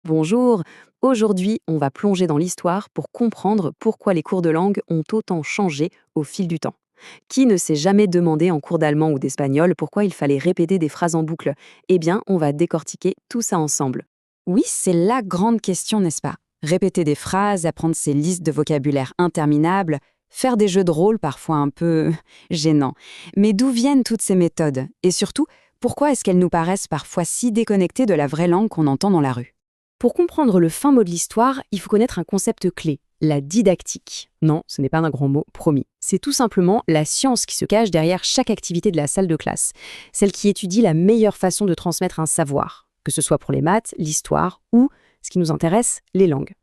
Bonjour, aujourd'hui on va plonger dans l'histoire pour comprendre pourquoi les cours de langue ont autant changé au fil du temps. Qui ne s'est jamais demandé en cours d'allemand ou d'espagnol pourquoi il fallait répéter des phrases en boucle? Eh bien, on va décortiquer tout ça ensemble. Oui, c'est la grande question, n'est-ce pas? Répéter des phrases, apprendre ces listes de vocabulaire interminables, faire des jeux de rôle parfois un peu gênants. Mais d'où viennent toutes ces méthodes? Et surtout, pourquoi est-ce qu'elles nous paraissent parfois si déconnectées de la vraie langue qu'on entend dans la rue? Pour comprendre le fin mot de l'histoire, il faut connaître un concept clé, la didactique. Non, ce n'est pas un grand mot, promis. C'est tout simplement la science qui se cache derrière chaque activité de la salle de classe, celle qui étudie la meilleure façon de transmettre un savoir, que ce soit pour les maths, l'histoire ou, ce qui nous intéresse, les langues.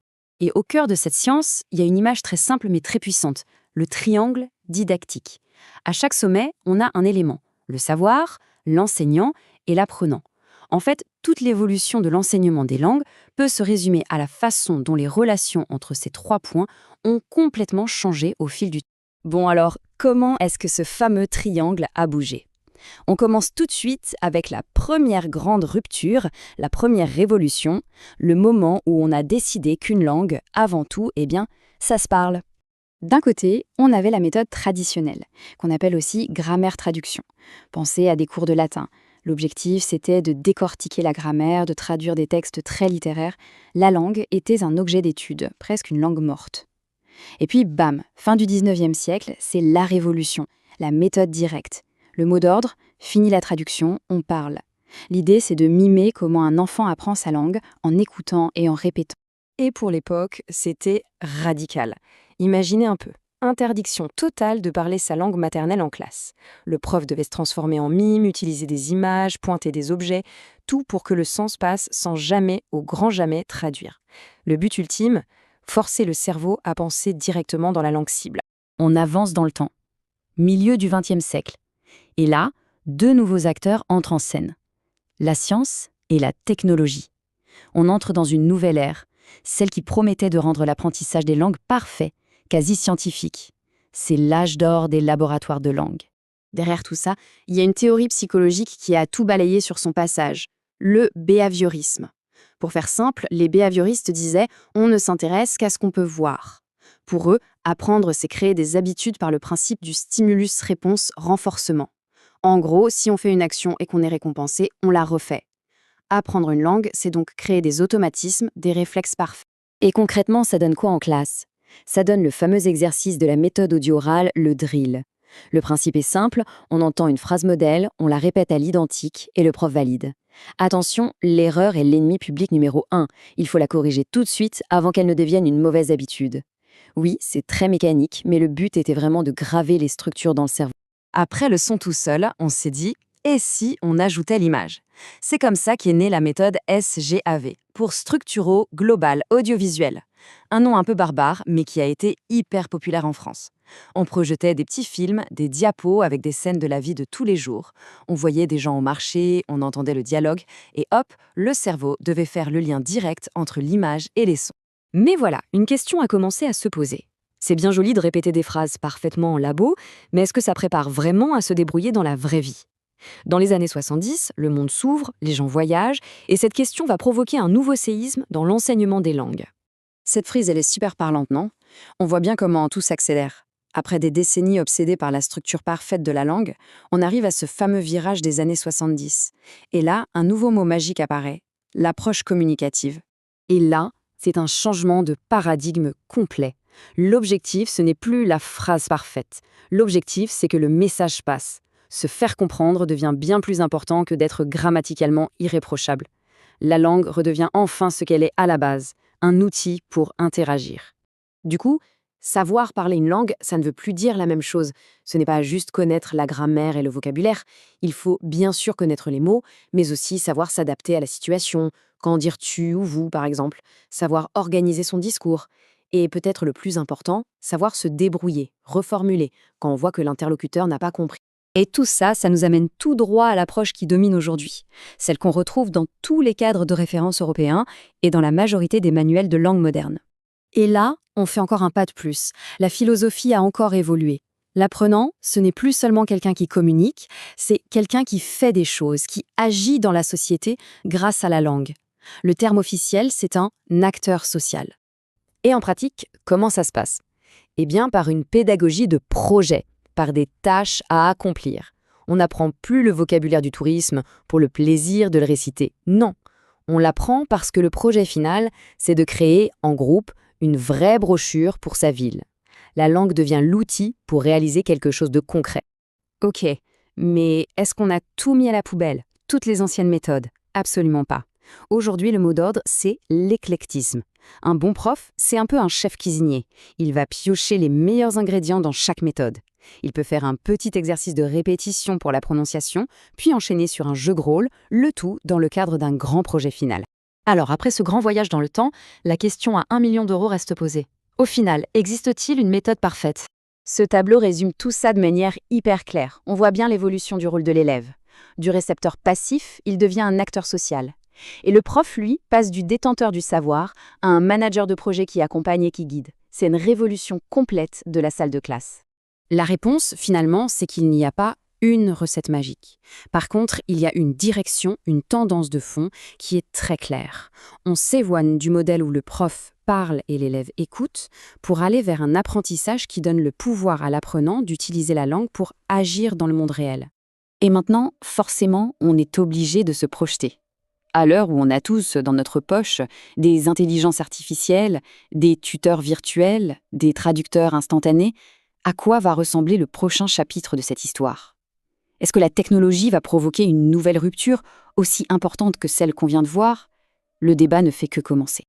Et au cœur de cette science, il y a une image très simple mais très puissante, le triangle didactique. À chaque sommet, on a un élément, le savoir, l'enseignant et l'apprenant. En fait, toute l'évolution de l'enseignement des langues peut se résumer à la façon dont les relations entre ces trois points ont complètement changé au fil du temps. Bon alors, comment est-ce que ce fameux triangle a bougé? On commence tout de suite avec la première grande rupture, la première révolution, le moment où on a décidé qu'une langue, avant tout, ça se parle. D'un côté, on avait la méthode traditionnelle, qu'on appelle aussi grammaire-traduction. Pensez à des cours de latin. L'objectif, c'était de décortiquer la grammaire, de traduire des textes très littéraires. La langue était un objet d'étude, presque une langue morte. Et puis, bam, fin du 19e siècle, c'est la révolution, la méthode directe. Le mot d'ordre, fini la traduction, on parle. L'idée, c'est de mimer comment un enfant apprend sa langue en écoutant et en répétant. Et pour l'époque, c'était radical. Imaginez un peu. Interdiction totale de parler sa langue maternelle en classe. Le prof devait se transformer en mime, utiliser des images, pointer des objets, tout pour que le sens passe sans jamais, au grand jamais, traduire. Le but ultime, forcer le cerveau à penser directement dans la langue cible. On avance dans le temps. Milieu du XXe siècle. Et là, deux nouveaux acteurs entrent en scène. La science et la technologie. On entre dans une nouvelle ère, celle qui promettait de rendre l'apprentissage des langues parfait, quasi scientifique. C'est l'âge d'or des laboratoires de langue. Derrière tout ça, il y a une théorie psychologique qui a tout balayé sur son passage, le behaviorisme. Pour faire simple, les behavioristes disaient « on ne s'intéresse qu'à ce qu'on peut voir ». Pour eux, apprendre, c'est créer des habitudes par le principe du stimulus-réponse-renforcement. En gros, si on fait une action et qu'on est récompensé, on la refait. Apprendre une langue, c'est donc créer des automatismes, des réflexes parfaits. Et concrètement, ça donne quoi en classe? Ça donne le fameux exercice de la méthode audio-orale, le drill. Le principe est simple, on entend une phrase modèle, on la répète à l'identique et le prof valide. Attention, l'erreur est l'ennemi public numéro 1. Il faut la corriger tout de suite avant qu'elle ne devienne une mauvaise habitude. Oui, c'est très mécanique, mais le but était vraiment de graver les structures dans le cerveau. Après le son tout seul, on s'est dit « et si on ajoutait l'image ?» C'est comme ça qu'est née la méthode SGAV, pour Structuro-Global Audiovisuel. Un nom un peu barbare, mais qui a été hyper populaire en France. On projetait des petits films, des diapos avec des scènes de la vie de tous les jours. On voyait des gens au marché, on entendait le dialogue, et hop, le cerveau devait faire le lien direct entre l'image et les sons. Mais voilà, une question a commencé à se poser. C'est bien joli de répéter des phrases parfaitement en labo, mais est-ce que ça prépare vraiment à se débrouiller dans la vraie vie? Dans les années 70, le monde s'ouvre, les gens voyagent, et cette question va provoquer un nouveau séisme dans l'enseignement des langues. Cette frise, elle est super parlante, non? On voit bien comment tout s'accélère. Après des décennies obsédées par la structure parfaite de la langue, on arrive à ce fameux virage des années 70. Et là, un nouveau mot magique apparaît, l'approche communicative. Et là, c'est un changement de paradigme complet. L'objectif, ce n'est plus la phrase parfaite. L'objectif, c'est que le message passe. Se faire comprendre devient bien plus important que d'être grammaticalement irréprochable. La langue redevient enfin ce qu'elle est à la base, un outil pour interagir. Du coup, savoir parler une langue, ça ne veut plus dire la même chose. Ce n'est pas juste connaître la grammaire et le vocabulaire. Il faut bien sûr connaître les mots, mais aussi savoir s'adapter à la situation, quand dire tu ou vous par exemple, savoir organiser son discours. Et peut-être le plus important, savoir se débrouiller, reformuler, quand on voit que l'interlocuteur n'a pas compris. Et tout ça, ça nous amène tout droit à l'approche qui domine aujourd'hui, celle qu'on retrouve dans tous les cadres de référence européens et dans la majorité des manuels de langue moderne. Et là, on fait encore un pas de plus. La philosophie a encore évolué. L'apprenant, ce n'est plus seulement quelqu'un qui communique, c'est quelqu'un qui fait des choses, qui agit dans la société grâce à la langue. Le terme officiel, c'est un acteur social. Et en pratique, comment ça se passe? Eh bien, par une pédagogie de projet, par des tâches à accomplir. On n'apprend plus le vocabulaire du tourisme pour le plaisir de le réciter. Non, on l'apprend parce que le projet final, c'est de créer, en groupe, une vraie brochure pour sa ville. La langue devient l'outil pour réaliser quelque chose de concret. Ok, mais est-ce qu'on a tout mis à la poubelle, toutes les anciennes méthodes? Absolument pas. Aujourd'hui, le mot d'ordre, c'est l'éclectisme. Un bon prof, c'est un peu un chef cuisinier. Il va piocher les meilleurs ingrédients dans chaque méthode. Il peut faire un petit exercice de répétition pour la prononciation, puis enchaîner sur un jeu de rôle, le tout dans le cadre d'un grand projet final. Alors, après ce grand voyage dans le temps, la question à 1 million d'euros reste posée. Au final, existe-t-il une méthode parfaite? Ce tableau résume tout ça de manière hyper claire. On voit bien l'évolution du rôle de l'élève. Du récepteur passif, il devient un acteur social. Et le prof, lui, passe du détenteur du savoir à un manager de projet qui accompagne et qui guide. C'est une révolution complète de la salle de classe. La réponse, finalement, c'est qu'il n'y a pas une recette magique. Par contre, il y a une direction, une tendance de fond qui est très claire. On s'éloigne du modèle où le prof parle et l'élève écoute pour aller vers un apprentissage qui donne le pouvoir à l'apprenant d'utiliser la langue pour agir dans le monde réel. Et maintenant, forcément, on est obligé de se projeter. À l'heure où on a tous dans notre poche des intelligences artificielles, des tuteurs virtuels, des traducteurs instantanés, à quoi va ressembler le prochain chapitre de cette histoire? Est-ce que la technologie va provoquer une nouvelle rupture aussi importante que celle qu'on vient de voir? Le débat ne fait que commencer.